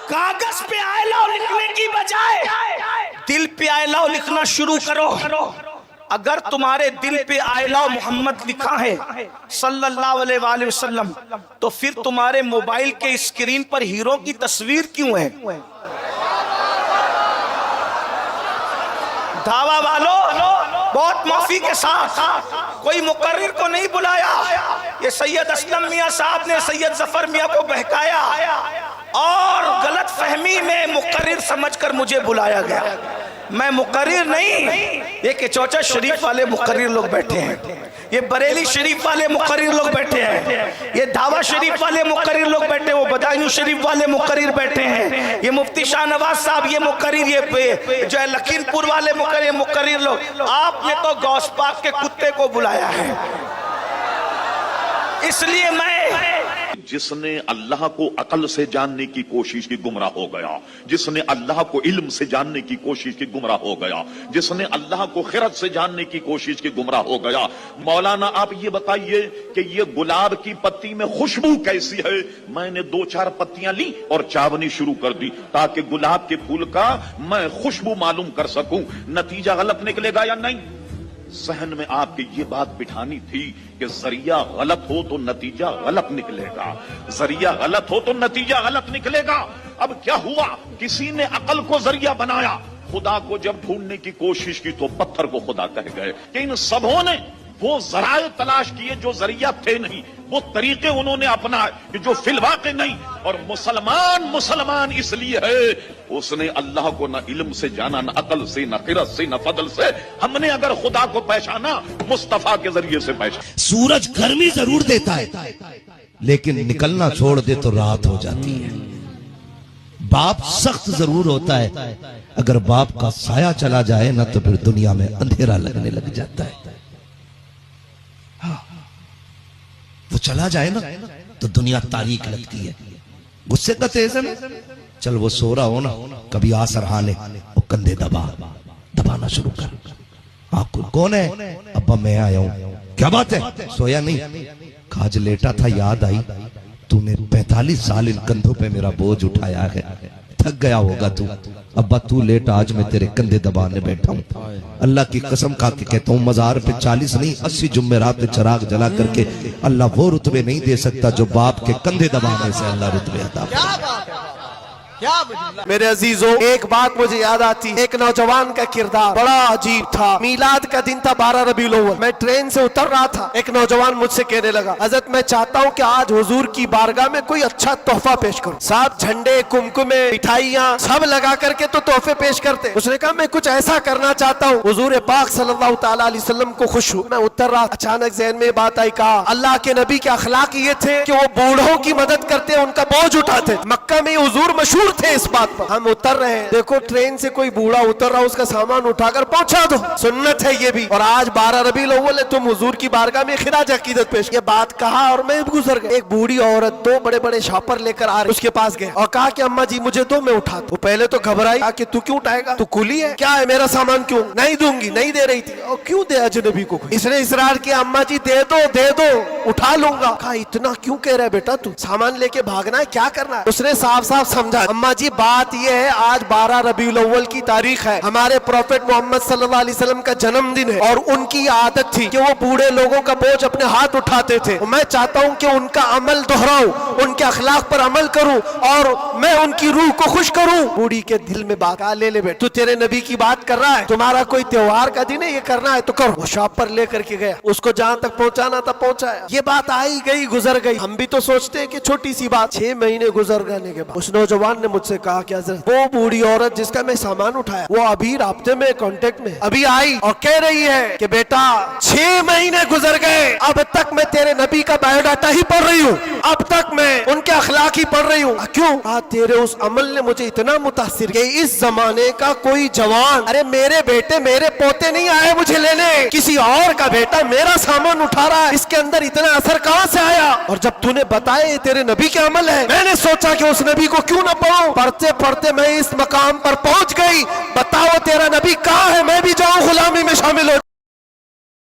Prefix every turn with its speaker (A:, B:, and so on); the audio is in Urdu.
A: کاغذ پہ آئی لو لکھنے کی بجائے دل پہ آئی لو لکھنا شروع کرو. اگر تمہارے دل پہ آئی لو محمد لکھا ہے صلی اللہ علیہ وآلہ وسلم تو پھر تمہارے موبائل کے اسکرین پر ہیرو کی تصویر کیوں ہے؟ دعویٰ والو بہت معافی کے ساتھ کوئی مقرر کو نہیں بلایا. یہ سید اسلم میاں صاحب نے سید ظفر میاں کو بہکایا اور غلط فہمی میں مقرر سمجھ کر مجھے بلایا گیا. میں مقرر نہیں، یہ کہ چوچا شریف والے مقرر لوگ بیٹھے ہیں، یہ بریلی شریف والے مقرر لوگ بیٹھے ہیں، یہ دھاوا شریف والے مقرر لوگ بیٹھے ہیں، وہ بدایوں شریف والے مقرر بیٹھے ہیں، یہ مفتی شاہ نواز صاحب یہ مقرر، یہ جو ہے لکھیم پور والے مقرر لوگ. آپ نے تو غوث پاک کے کتے کو بلایا ہے. اس لیے میں
B: جس نے اللہ کو عقل سے جاننے کی کوشش کی گمراہ ہو گیا، جس نے اللہ کو علم سے جاننے کی کوشش کی گمراہ ہو گیا، جس نے اللہ کو خرد سے جاننے کی کوشش کی گمراہ ہو گیا. مولانا آپ یہ بتائیے کہ یہ گلاب کی پتی میں خوشبو کیسی ہے؟ میں نے 2-4 پتیاں لی اور چاونی شروع کر دی تاکہ گلاب کے پھول کا میں خوشبو معلوم کر سکوں. نتیجہ غلط نکلے گا یا نہیں؟ ذہن میں آپ کی یہ بات بٹھانی تھی کہ ذریعہ غلط ہو تو نتیجہ غلط نکلے گا، ذریعہ غلط ہو تو نتیجہ غلط نکلے گا. اب کیا ہوا؟ کسی نے عقل کو ذریعہ بنایا، خدا کو جب ڈھونڈنے کی کوشش کی تو پتھر کو خدا کہہ گئے. کہ ان سبوں نے وہ ذرائع تلاش کیے جو ذریعہ تھے نہیں، وہ طریقے انہوں نے اپنائے کہ جو فی الواقع نہیں. اور مسلمان اس لیے ہے اس نے اللہ کو نہ علم سے جانا، نہ عقل سے، نہ خرد سے، نہ فضل سے. ہم نے اگر خدا کو پہچانا مصطفیٰ کے ذریعے سے پہچانا.
C: سورج گرمی ضرور دیتا ہے لیکن نکلنا چھوڑ دے تو رات ہو جاتی ہے. باپ سخت ضرور ہوتا ہے، اگر باپ کا سایہ چلا جائے نا تو پھر دنیا میں اندھیرا لگنے لگ جاتا ہے. وہ چلا جائے نا تو دنیا تاریک لگتی ہے. غصے کا تیز ہے نا، چل وہ سو رہا ہو نا، کبھی آ سرحانے وہ کندھے دبانا شروع کر. کون ہے؟ ابا میں آیا ہوں. کیا بات ہے؟ سویا نہیں؟ کاج لیٹا تھا، یاد آئی تو نے 45 سال ان کندھوں پہ میرا بوجھ اٹھایا ہے، تھک گیا ہوگا تو. ابا تو لیٹ، آج میں تیرے کندھے دبانے بیٹھا ہوں. اللہ کی قسم کھا کے کہتا ہوں مزار پہ 40 نہیں 80 جمعرات میں چراغ جلا کر کے اللہ وہ رتبے نہیں دے سکتا جو باپ کے کندھے دبانے سے اللہ رتبے عطا کرے.
D: میرے عزیزوں، ایک بات مجھے یاد آتی، ایک نوجوان کا کردار بڑا عجیب تھا. میلاد کا دن تھا 12 ربیع الاول. میں ٹرین سے اتر رہا تھا، ایک نوجوان مجھ سے کہنے لگا حضرت میں چاہتا ہوں کہ آج حضور کی بارگاہ میں کوئی اچھا تحفہ پیش کروں. صاحب جھنڈے، کمکمے، مٹھائیاں سب لگا کر کے تو تحفے پیش کرتے. اس نے کہا میں کچھ ایسا کرنا چاہتا ہوں حضور پاک صلی اللہ تعالیٰ علیہ وسلم کو خوش ہوں. میں اتر رہا، اچانک ذہن میں بات آئی، کہا اللہ کے نبی کے اخلاق یہ تھے کہ وہ بوڑھوں کی مدد کرتے، ان کا بوجھ اٹھاتے. مکہ میں حضور مشہور تھے اس بات پر. ہم اتر رہے ہیں، دیکھو ٹرین سے کوئی بوڑھا اتر رہا، اس کا سامان اٹھا کر پہنچا دو، سنت ہے یہ بھی. اور آج 12 ربیع الاول ہے، تم حضور کی بارگاہ میں خراج عقیدت پیش. یہ بات کہا اور میں گزر گیا. ایک بوڑھی عورت 2 بڑے بڑے شاپر لے کر آ رہی، اس کے پاس گیا اور کہا کہ اماں جی مجھے دو، میں اٹھا دوں. وہ پہلے تو گھبرائی، کہا کہ تو کیوں اٹھائے گا، تو کلی ہے کیا ہے، میرا سامان کیوں نہیں دوں گی؟ نہیں دے رہی تھی. اور کیوں دے اجنبی کو؟ اس نے اصرار کیا اماں جی دے دو اٹھا لوں گا. کہا اتنا کیوں کہہ رہا ہے بیٹا، تو سامان لے کے بھاگنا ہے، کیا کرنا ہے؟ اس نے صاف سمجھا اماں جی بات یہ ہے آج 12 ربیع الاول کی تاریخ ہے، ہمارے پروفیٹ محمد صلی اللہ علیہ وسلم کا جنم دن ہے، اور ان کی عادت تھی کہ وہ بوڑھے لوگوں کا بوجھ اپنے ہاتھ اٹھاتے تھے. میں چاہتا ہوں کہ ان کا عمل دہراؤں، ان کے اخلاق پر عمل کروں اور میں ان کی روح کو خوش کروں. بوڑھی کے دل میں بات آ، لے بیٹھ، تو تیرے نبی کی بات کر رہا ہے، تمہارا کوئی تہوار کا دن ہے، یہ کرنا ہے تو کرو. وہ شاپ پر لے کر کے گیا، اس کو جہاں تک پہنچانا تھا پہنچایا. یہ بات آئی گئی گزر گئی. ہم بھی تو سوچتے ہیں کہ چھوٹی سی بات. 6 مہینے گزر جانے کے بعد اس نوجوان نے مجھ سے کہا کہ حضرت وہ بوڑھی عورت جس کا میں سامان اٹھایا وہ ابھی رابطے میں، کانٹیکٹ میں ابھی آئی اور کہہ رہی ہے کہ بیٹا 6 مہینے گزر گئے، اب تک میں تیرے نبی کا بایو ڈاٹا ہی پڑھ رہی ہوں، اب تک میں ان کے اخلاق ہی پڑھ رہی ہوں. کیوں؟ تیرے اس عمل نے مجھے اتنا متاثر کہ اس زمانے کا کوئی جوان، ارے میرے بیٹے میرے پوتے نہیں آئے مجھے لینے، کسی اور کا بیٹا میرا سامان اٹھا رہا ہے، اس کے اندر اتنا اثر کہاں سے آیا؟ اور جب تو نے بتایا یہ تیرے نبی کے عمل ہے، میں نے سوچا کہ اس نبی کو کیوں نہ پڑھوں. پڑھتے پڑھتے میں اس مقام پر پہنچ گئی. بتاؤ تیرا نبی کہاں ہے، میں بھی جاؤں غلامی میں شامل ہو